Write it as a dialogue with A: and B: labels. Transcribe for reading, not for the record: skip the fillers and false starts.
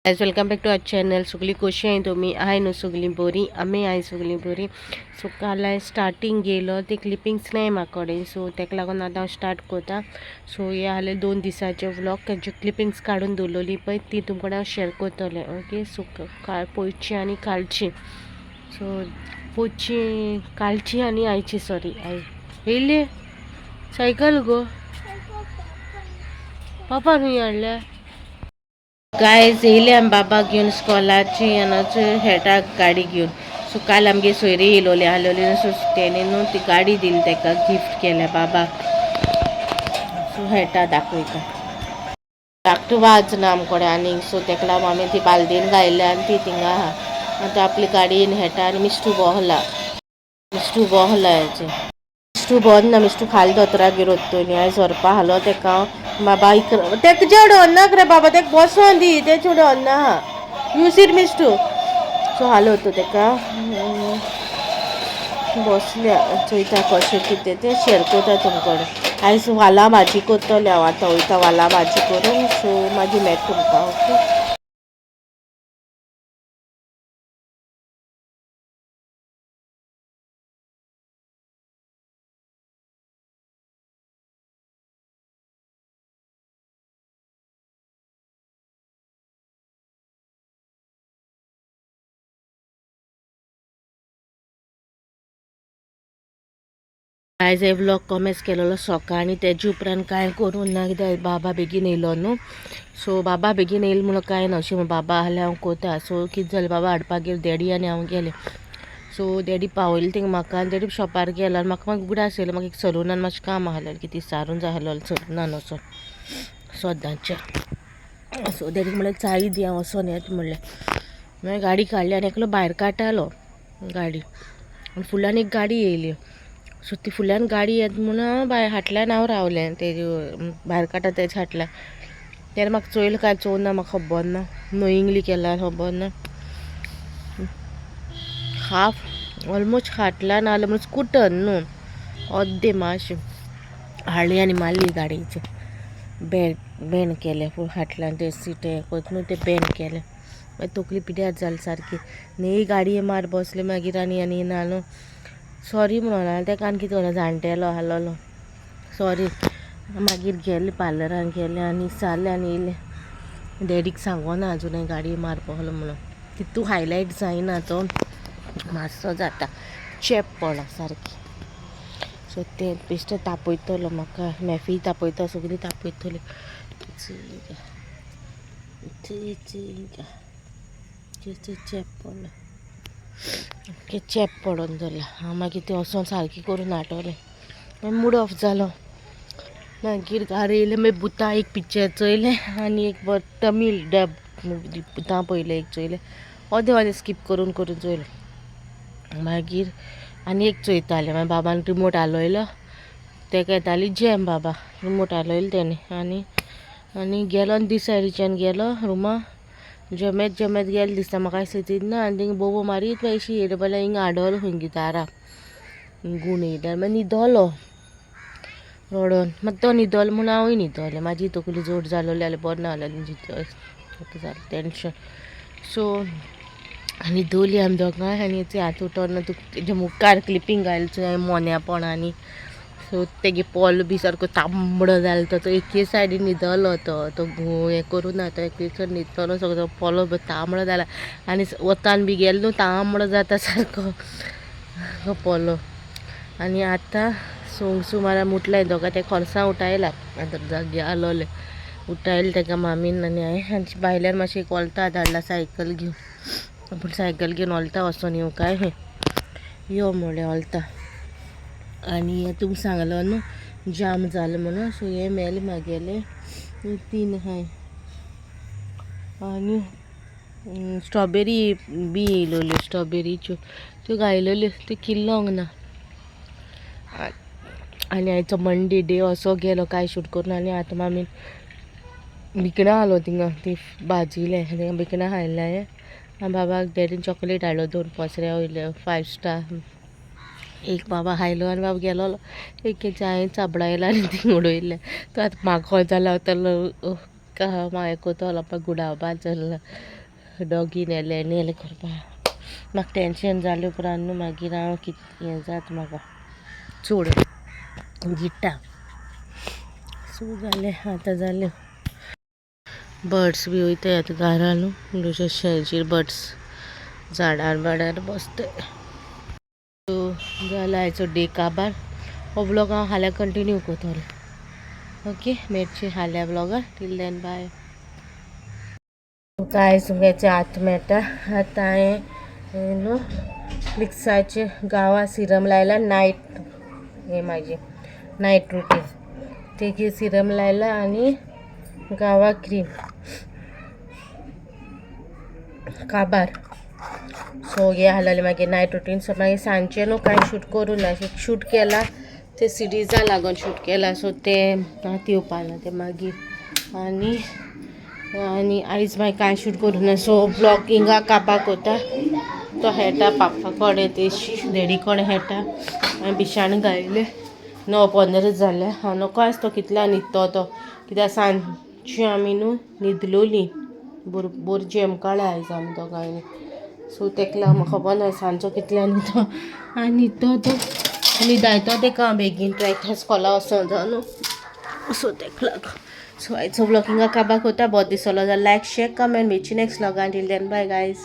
A: Guys welcome back to our channel. सगळी कशी आहे तुम्ही? आहे न्हू सगळी बरी? आम्ही आहे सगळी बरी. सो काल हांवें स्टार्टींग गेलो ते क्लिपिंग्स नाही म्हाका कडेन, सो ताका लागून आतां हांव स्टार्ट करता. सो हे आले 2 दिसाचे व्लॉग, तांचे क्लिपिंग्स काडून दवरलेली पळय ती तुमकां हांव शेअर करतलें. ओके, सो पयची आनी कालची. सो पयची कालची आनी आयची, सॉरी येयली सायकल गो पापा न्हू हाडल्या. गायज येयले आमी बाबा घेवन स्कॉलाची हेटा गाडी घेवन. सो काल आमगे सोयरी येयलोली आहलोली, सो तेणी न्हू ती गाडी दिली ताका, गिफ्ट केल्या बाबाक. सो हेटा दाखयता धाकटो वाज ना आमकोडे आनीक, सो ताका लागून आमी ती बालदेन घायल्या आनी ती थिंगा आहा. आतां आपली गाडयेन हेटा आनी मिस्टू बोहला हेजे मिस्टू बोदना, मिस्टू खाली दोतोराक घेवन वतली. हांवें सोरपा आहलो ताका बाबा तेका चेडूं अन्नाक रे बाबा, तेका बसोन दी, ते चेडूं अन्ना आहा यू सीट मिस्टू. सो हालो तो ताका बसल्या चोयता कशें कितें तें शेअर करता तुमकोडे. आयज वाला भाजी करतलें हांव, आतां वयता वाला भाजी करूंक. सो मागीर मेळटा तुमकां. ओके, आयज हे व्लॉग कॉमेंट्स केलेलो सकाळ आनी तेजे उपरांत कांय करूं ना, कित्याक बाबा बेगीन येयलो न्हू. सो बाबा बेगीन येयलो म्हणून कांय ना, अशें बाबा आहल्यार हांव कोता. सो कितें जालें, बाबा हाडपाक गेलो, डॅडी आनी हांव गेले. सो डॅडी पावयलें थिंगा म्हाका, आनी डॅडी शॉपार गेलो आनी म्हाका उगडास येयलो. म्हाका एक सलूनान मातशें काम आहलें, कितें इसारून जाय आहलो सलूनान वचोन सोदांच्या. सो डॅडीक म्हणलें चाय दी, हांव वचोन येता म्हणलें. मागीर गाडी काडली आनी एकलो भायर काडटालो गाडी, आनी फुडल्यान एक गाडी येयली. सो ती फुडल्यान गाडी येता म्हणून हांव फाटल्यान हांव रावलें, तेजे भायर काडटा तेजे फाटल्यान. तेन्ना म्हाका चोयलो काय चोवना म्हाका खबर ना, नोईंगली केला खबर ना. हाफ ऑलमोस्ट फाटल्यान आहलो म्हणून स्कूटर न्हू, अर्दे मातशें हाडली आनी मारली गाडयेचेर. बॅन केलें फाटल्यान ते सीट हें करता न्हू, ते बॅन केलें. मागीर तकली पिड्यार जाली सारकी. न्ही गाडये मार बसले मागीर आनी ना न्हू. सॉरी म्हणून ताका आनी कितें जाणटेलो आहलोलो, सॉरी. मागीर गेले पार्लरान गेले आनी विचारलें आनी येयलें. डॅडीक सांगोना आजून हांवें गाडये मारपा आहलो म्हणून. तितू हायलायट जायना तो, मातसो जाता चेप पडला सारकी. सो ते बेश्टें तापयतलो म्हाका, मॅफी तापयता, सगळीं तापयतली. चेप पडला, चेप पडोन जाल्या. हांव मागीर तें वचोन सारकी करून हाडटलें. मागीर मूड ऑफ जालो. मागीर घरा येयलें, मागीर भुतां एक पिक्चर चोयलें आनी एक तमील डब भुतां पयलें एक चोयलें. अर्दें स्कीप करून चोयलें. मागीर आनी एक चोयतालें. मागीर बाबान रिमोट हालयलो, ताका येताली जॅम. बाबा रिमोट हालयलो तेणें आनी गेलो आनी दिसायडीच्यान गेलो रुमा. जमेत गेलो दिसता, म्हाका स्थितीच ना. आनी थिंगा बोबो मारीत पयशे येयले जाल्यार हिंगा हाडलो खंय गिटारां गूण येयले. मागीर न्हिदलो रडोन. मागीर तो न्हिदलो म्हणून हांवूय न्हिदलें. म्हाजी तकली जड जालोली जाल्यार बरें ना जालें, टेंशन. सो न्हिदोलीं आमी दोगांय आनी हात उठोना तेजे मुखार क्लिपींग घायलें हांवें मोन्यापणांनी. सो तेगे पोलो बी सारको तांबडो जालो. तो एके सायडीन न्हिदलो, तो हें करून ना, तो एके सायड न्हिदतलो सगळो पोलो तांबडो जाला. आनी वतान बी गेलो न्हू तांबडो जाता सारको पोलो. आनी आतां सुमार उठलाय दोगां, ते खोर्सां उठयला आतां जागे आलोले उठयलें ताका मामीन आनी हांवें. आनी भायल्यान मातशें एक वोलता धाडला सायकल घेवन. पूण सायकल घेवन वोलता वचोन येवं काय यो म्हणलें वोलता. आनी तुमकां सांगलो न्हू जाम जालें म्हणून. सो हें मेलें म्हागेलें 3 हाय. आनी स्ट्रॉबेरी बी येयलोल्यो, स्ट्रॉबेरीच्यो त्यो घायलोल्यो, त्यो किल्लोंक ना. आनी आयचो मंडे डे असो गेलो, कांय शूट करून. आनी आतां मामीन भिकणां आहलो थिंगा, ती भाजिलें थिंगा भिकणां खायलें हांवें. आनी बाबाक डॅडीन चॉकलेट हाडलो 2 पोसऱ्या वयले 5 स्टार. एक बाबा खायलो आनी बाबा गेलोलो. एक हांवें चाबडायलो आनी थिंगा उडयलें. तो आतां म्हाका खंय जाल्यार वतालो तिका म्हाका कोतोलो गुडावपा चल्ला डॉगी नेले करपा म्हाका टेंशन जालें उपरांत न्हू मागीर हांव हें जाता म्हाका चड गिट्टा सो जालें आतां जालें बर्ड्स बी वयताय आतां घरा न्हू दुसऱ्या शेजीर बर्ड्स झाडार बाडार बसताय सो जाला आयचो डे काबार हो ब्लॉग हांव हाल्यार कंटिन्यू करतलें ओके मेळची हाल्या ब्लॉगार टील देन बाय काय सुंग्याचे हात मेळटा आतां हांवें न्हू फ्लिक्साचे गांवा सिरम लायला नायट हे म्हाजी नायट रुटीन तेगे सिरम लायला आनी गांवा क्रीम काबार सो हे हालले मागीर नायट रुटीन सो मागीर सांजचे न्हू कांय शूट करूं ना शूट केला ते सिरिजा लागून शूट केला सो ते आतां येवपा ना ते मागीर आनी आयज मागीर कांय शूट करूं ना सो ब्लॉग हिंगा काबार कोता तो हेटा पापा कोडे तेशी डॅडी कोडे हेटा हांवें भिशाण घायले 9:15 जाले हांव नोको आसतो कितल्या न्हिदतो तो कित्याक सांजची आमी न्हू न्हिदलोलीं बोर जेमकाळे आयज आमी दोगांयनी सो तेका लागून म्हाका खबर ना सांजचो कितल्या न्हिदतो आनी न्हिदतो तो न्हिदायतो तेका बेगीन ट्रॅक इस्कॉला वचों जाय न्हू सो तेका लागून सो आयचो ब्लॉग हिंगा काबार कोता बोर दिसलो जाल्यार लायक शेअर कमेंट मेळची नेक्स्ट ब्लॉगान टील देन बाय गायज